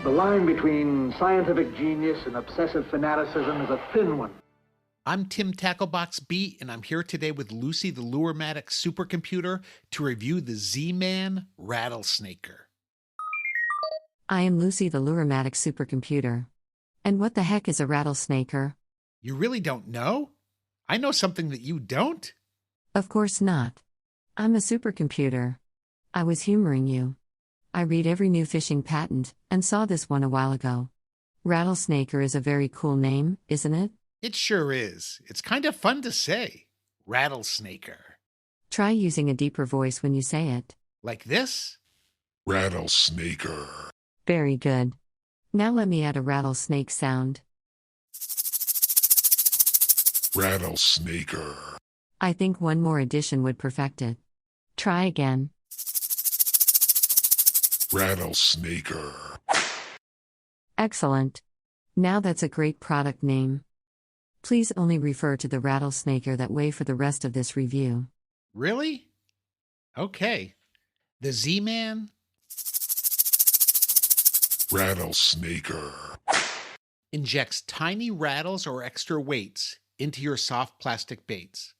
The line between scientific genius and obsessive fanaticism is a thin one. I'm Tim Tacklebox B, and I'm here today with Lucy the Lure-matic supercomputer to review the Z-Man Rattle-Snaker. I am Lucy the Lure-matic supercomputer. And what the heck is a Rattle-Snaker? You really don't know? I know something that you don't? Of course not. I'm a supercomputer. I was humoring you. I read every new fishing patent, and saw this one a while ago. Rattle-Snaker is a very cool name, isn't it? It sure is. It's kind of fun to say. Rattle-Snaker. Try using a deeper voice when you say it. Like this? Rattle-Snaker. Very good. Now let me add a rattlesnake sound. Rattle-Snaker. I think one more addition would perfect it. Try again. Rattle-Snaker. Excellent. Now that's a great product name. Please only refer to the Rattle-Snaker that way for the rest of this review. Really? Okay. The Z-Man Rattle-Snaker. injects tiny rattles or extra weights into your soft plastic baits.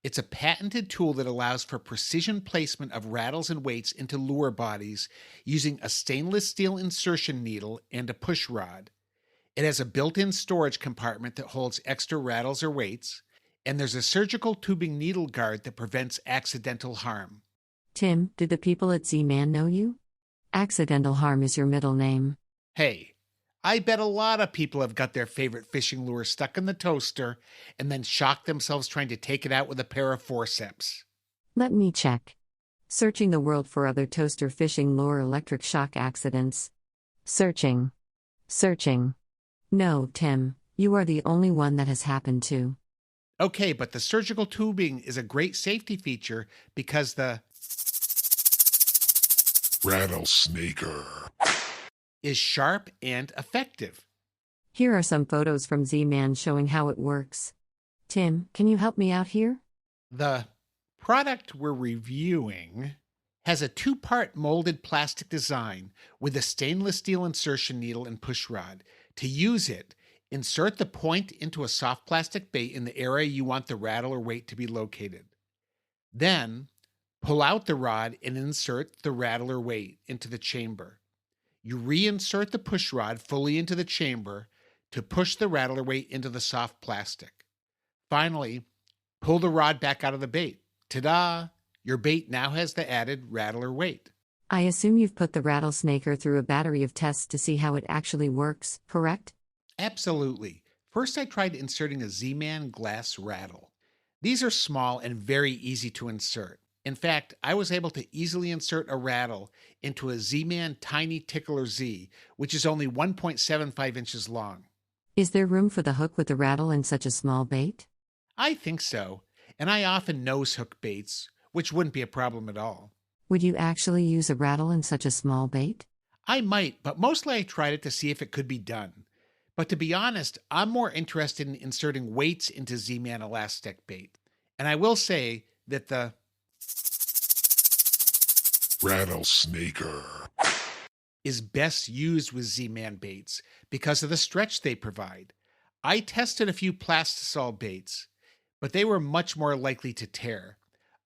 It's a patented tool that allows for precision placement of rattles and weights into lure bodies using a stainless steel insertion needle and a push rod. It has a built-in storage compartment that holds extra rattles or weights, and there's a surgical tubing needle guard that prevents accidental harm. Tim, do the people at Z-Man know you? Accidental harm is your middle name. Hey, I bet a lot of people have got their favorite fishing lure stuck in the toaster and then shocked themselves trying to take it out with a pair of forceps. Let me check. Searching the world for other toaster fishing lure electric shock accidents. Searching. No, Tim, you are the only one that has happened to. Okay, but the surgical tubing is a great safety feature because the Rattle-Snaker. is sharp and effective. Here are some photos from Z-Man showing how it works. Tim, can you help me out here? The product we're reviewing has a two-part molded plastic design with a stainless steel insertion needle and push rod. To use it, insert the point into a soft plastic bait in the area you want the rattle or weight to be located. Then, pull out the rod and insert the rattle or weight into the chamber. You reinsert the push rod fully into the chamber to push the rattle or weight into the soft plastic. Finally, pull the rod back out of the bait. Ta-da! Your bait now has the added rattle or weight. I assume you've put the Rattle-Snaker through a battery of tests to see how it actually works, correct? Absolutely. First, I tried inserting a Z-Man glass rattle. These are small and very easy to insert. In fact, I was able to easily insert a rattle into a Z-Man Tiny Tickler Z, which is only 1.75 inches long. Is there room for the hook with the rattle in such a small bait? I think so, and I often nose hook baits, which wouldn't be a problem at all. Would you actually use a rattle in such a small bait? I might, but mostly I tried it to see if it could be done. But to be honest, I'm more interested in inserting weights into Z-Man elastic bait. And I will say that the Rattle-Snaker. is best used with Z-Man baits because of the stretch they provide. I tested a few plastisol baits, but they were much more likely to tear.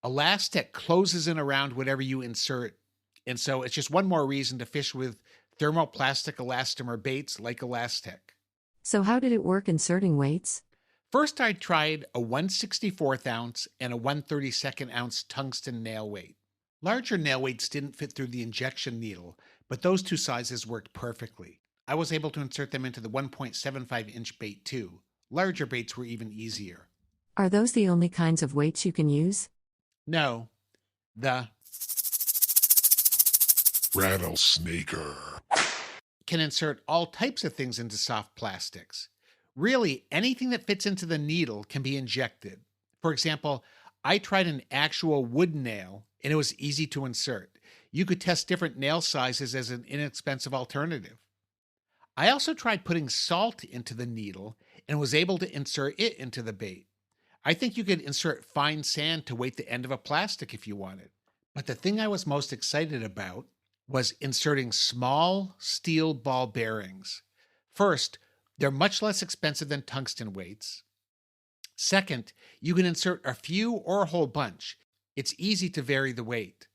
Elastic closes in around whatever you insert, and so it's just one more reason to fish with thermoplastic elastomer baits like Elastic. So how did it work inserting weights? First, I tried a 1/64th ounce and a 1/32nd ounce tungsten nail weight. Larger nail weights didn't fit through the injection needle, but those two sizes worked perfectly. I was able to insert them into the 1.75-inch bait too. Larger baits were even easier. Are those the only kinds of weights you can use? No, the Rattle-Snaker. can insert all types of things into soft plastics. Really, anything that fits into the needle can be injected. For example, I tried an actual wood nail, and it was easy to insert. You could test different nail sizes as an inexpensive alternative. I also tried putting salt into the needle and was able to insert it into the bait. I think you could insert fine sand to weight the end of a plastic if you wanted. But the thing I was most excited about was inserting small steel ball bearings. First, they're much less expensive than tungsten weights. Second, you can insert a few or a whole bunch. It's easy to vary the weight.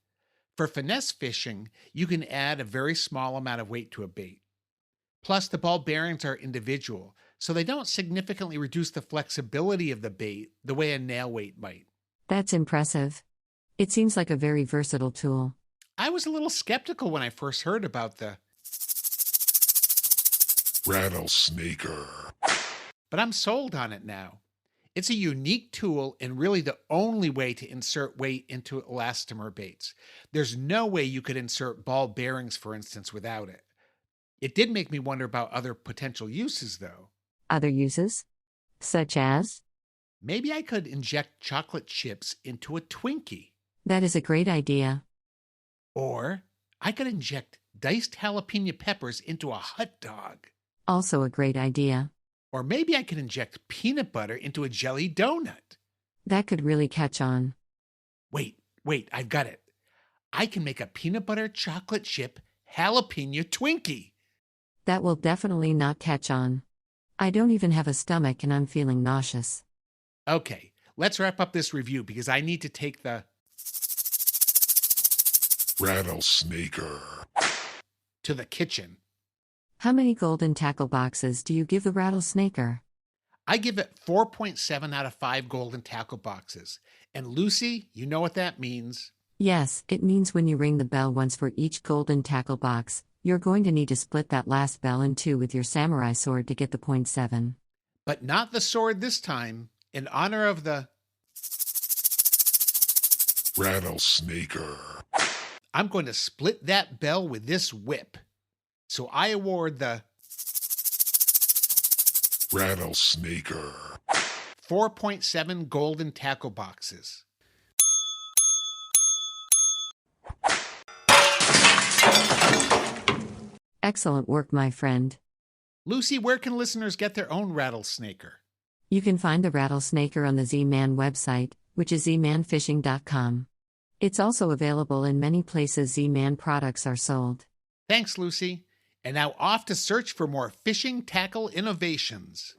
For finesse fishing, you can add a very small amount of weight to a bait. Plus, the ball bearings are individual, so they don't significantly reduce the flexibility of the bait the way a nail weight might. That's impressive. It seems like a very versatile tool. I was a little skeptical when I first heard about the Rattle-Snaker. but I'm sold on it now. It's a unique tool and really the only way to insert weight into elastomer baits. There's no way you could insert ball bearings, for instance, without it. It did make me wonder about other potential uses, though. Other uses? Such as? Maybe I could inject chocolate chips into a Twinkie. That is a great idea. Or I could inject diced jalapeno peppers into a hot dog. Also a great idea. Or maybe I could inject peanut butter into a jelly donut. That could really catch on. Wait, I've got it. I can make a peanut butter chocolate chip jalapeno Twinkie. That will definitely not catch on. I don't even have a stomach and I'm feeling nauseous. Okay, let's wrap up this review because I need to take the Rattle-Snaker. to the kitchen. How many golden tackle boxes do you give the Rattle-Snaker? I give it 4.7 out of 5 golden tackle boxes. And Lucy, you know what that means. Yes, it means when you ring the bell once for each golden tackle box, you're going to need to split that last bell in two with your samurai sword to get the 0.7. But not the sword this time, in honor of the Rattle-Snaker. I'm going to split that bell with this whip. So I award the Rattle-Snaker. 4.7 golden tackle boxes. Excellent work, my friend. Lucy, where can listeners get their own Rattle-Snaker? You can find the Rattle-Snaker on the Z-Man website, which is zmanfishing.com. It's also available in many places Z-Man products are sold. Thanks, Lucy. And now off to search for more fishing tackle innovations.